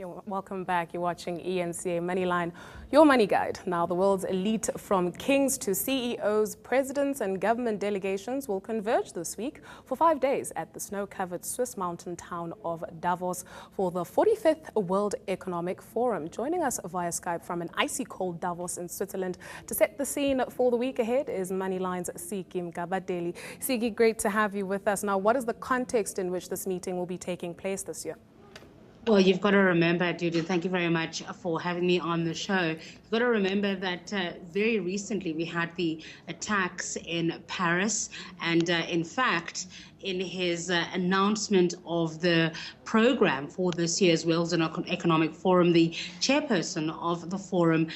Welcome back. You're watching ENCA Moneyline, your money guide. Now, the world's elite, from kings to CEOs, presidents and government delegations, will converge this week for 5 days at the snow-covered Swiss mountain town of Davos for the 45th World Economic Forum. Joining us via Skype from an icy cold Davos in Switzerland to set the scene for the week ahead is Moneyline's Siki Mgabadeli. Siki, great to have you with us. Now, what is the context in which this meeting will be taking place this year? Well, you've got to remember, Dudu, thank you very much for having me on the show. You've got to remember that very recently we had the attacks in Paris, and in fact, in his announcement of the program for this year's World Economic Forum, the chairperson of the forum,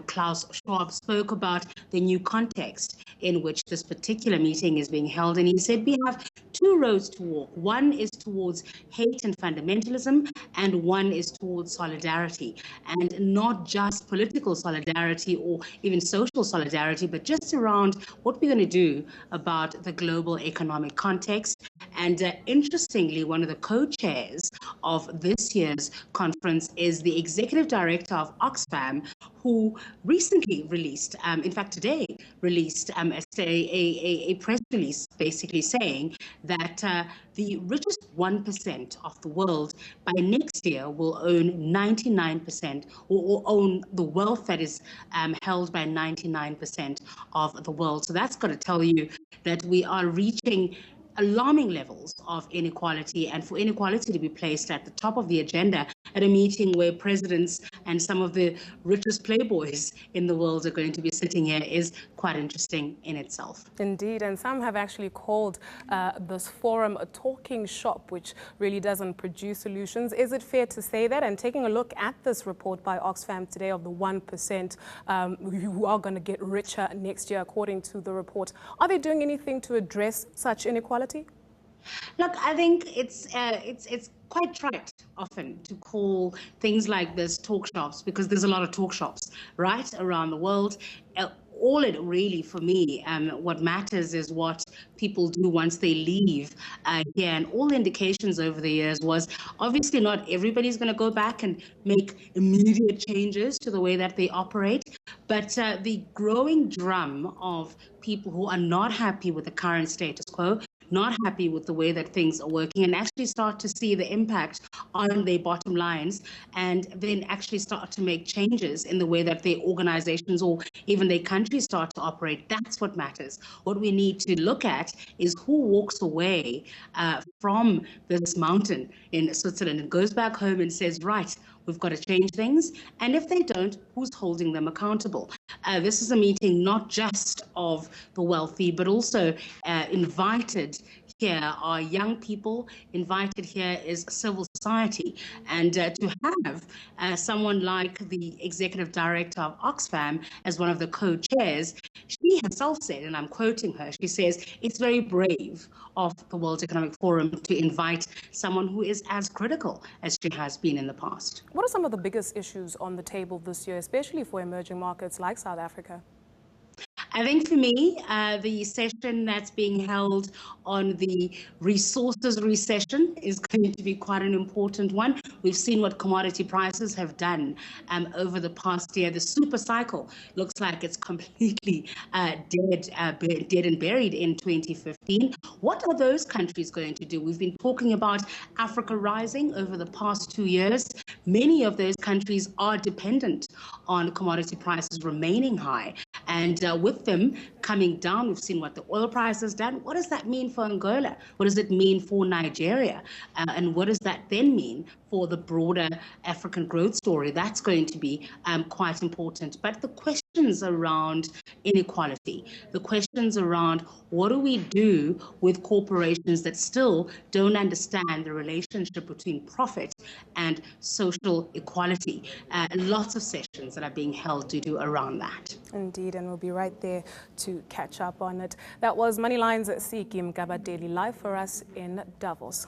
Klaus Schwab, spoke about the new context in which this particular meeting is being held. And he said we have two roads to walk. One is towards hate and fundamentalism, and one is towards solidarity. And not just political solidarity or even social solidarity, but just around what we're going to do about the global economic context. And interestingly, one of the co-chairs of this year's conference is the executive director of Oxfam, who recently released, in fact today, released a press release basically saying that the richest 1% of the world by next year will own 99% or own the wealth that is held by 99% of the world. So that's got to tell you that we are reaching alarming levels of inequality, and for inequality to be placed at the top of the agenda at a meeting where presidents and some of the richest playboys in the world are going to be sitting here is quite interesting in itself. Indeed, and some have actually called this forum a talking shop, which really doesn't produce solutions. Is it fair to say that? And taking a look at this report by Oxfam today of the 1% who are going to get richer next year, according to the report, are they doing anything to address such inequality? Look, I think it's quite trite often to call things like this talk shops, because there's a lot of talk shops right around the world. All it really, for me, what matters is what people do once they leave here. And all the indications over the years was obviously not everybody's going to go back and make immediate changes to the way that they operate. But the growing drum of people who are not happy with the current status quo, not happy with the way that things are working, and actually start to see the impact on their bottom lines, and then actually start to make changes in the way that their organizations or even their countries start to operate. That's what matters. What we need to look at is who walks away from this mountain in Switzerland and goes back home and says, right, we've got to change things. And if they don't, who's holding them accountable? This is a meeting not just of the wealthy, but also invited here are young people, invited here is civil society. And to have someone like the executive director of Oxfam as one of the co-chairs, she herself said, and I'm quoting her, she says, it's very brave of the World Economic Forum to invite someone who is as critical as she has been in the past. What are some of the biggest issues on the table this year, especially for emerging markets like South Africa? I think for me, the session that's being held on the resources recession is going to be quite an important one. We've seen what commodity prices have done over the past year. The super cycle looks like it's completely dead and buried in 2015. What are those countries going to do? We've been talking about Africa rising over the past 2 years. Many of those countries are dependent on commodity prices remaining high. And with them coming down, we've seen what the oil price has done. What does that mean for Angola? What does it mean for Nigeria? And what does that then mean for the broader African growth story? That's going to be quite important. But the questions around inequality, the questions around what do we do with corporations that still don't understand the relationship between profit and social equality. Lots of sessions that are being held to do around that. Indeed, and we'll be right there to catch up on it. That was Moneyline's Siki Mgabadeli live for us in Davos.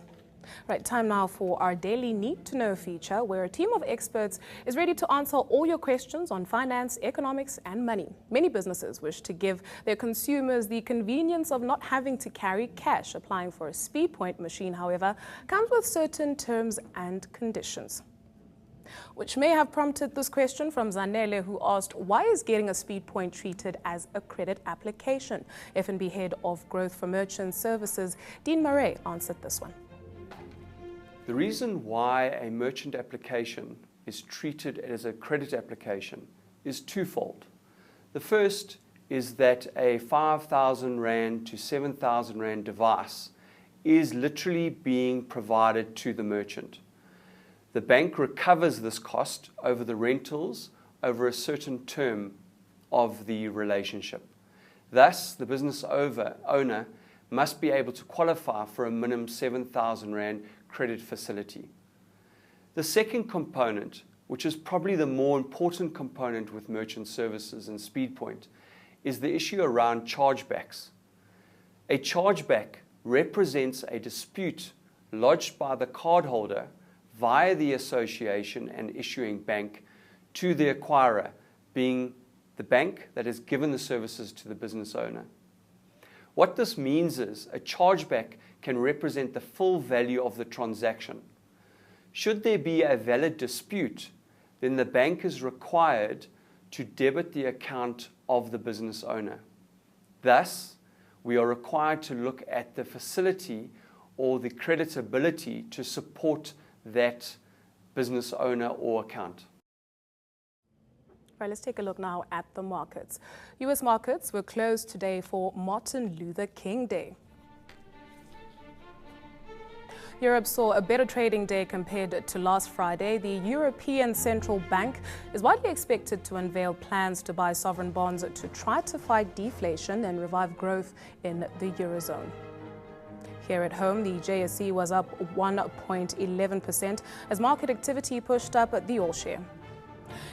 Right, time now for our daily Need to Know feature, where a team of experts is ready to answer all your questions on finance, economics and money. Many businesses wish to give their consumers the convenience of not having to carry cash. Applying for a speed point machine, however, comes with certain terms and conditions. Which may have prompted this question from Zanele, who asked, why is getting a speed point treated as a credit application? FNB Head of Growth for Merchant Services, Dean Murray, answered this one. The reason why a merchant application is treated as a credit application is twofold. The first is that a 5,000 Rand to 7,000 Rand device is literally being provided to the merchant. The bank recovers this cost over the rentals over a certain term of the relationship. Thus, the business owner must be able to qualify for a minimum 7,000 Rand credit facility. The second component, which is probably the more important component with merchant services and Speedpoint, is the issue around chargebacks. A chargeback represents a dispute lodged by the cardholder via the association and issuing bank to the acquirer, being the bank that has given the services to the business owner. What this means is a chargeback can represent the full value of the transaction. Should there be a valid dispute, then the bank is required to debit the account of the business owner. Thus, we are required to look at the facility or the creditability to support that business owner or account. Right, let's take a look now at the markets. U.S. markets were closed today for Martin Luther King Day. Europe saw a better trading day compared to last Friday. The European Central Bank is widely expected to unveil plans to buy sovereign bonds to try to fight deflation and revive growth in the Eurozone. Here at home, the JSE was up 1.11% as market activity pushed up the all-share.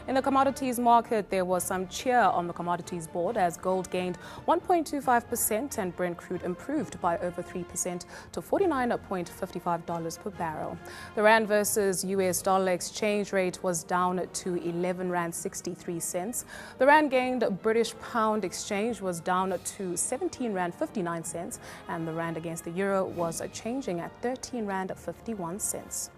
In the commodities market, there was some cheer on the commodities board as gold gained 1.25% and Brent crude improved by over 3% to $49.55 per barrel. The Rand versus US dollar exchange rate was down to 11 Rand 63 cents. The Rand gained British pound exchange was down to 17 Rand 59 cents, and the Rand against the euro was changing at 13 Rand 51 cents.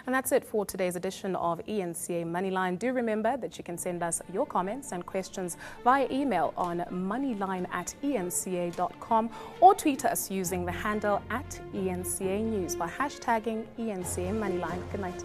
And that's it for today's edition of ENCA Moneyline. Do remember that you can send us your comments and questions via email on moneyline@enca.com or tweet us using the handle @ENCA News by hashtagging ENCA Moneyline. Good night.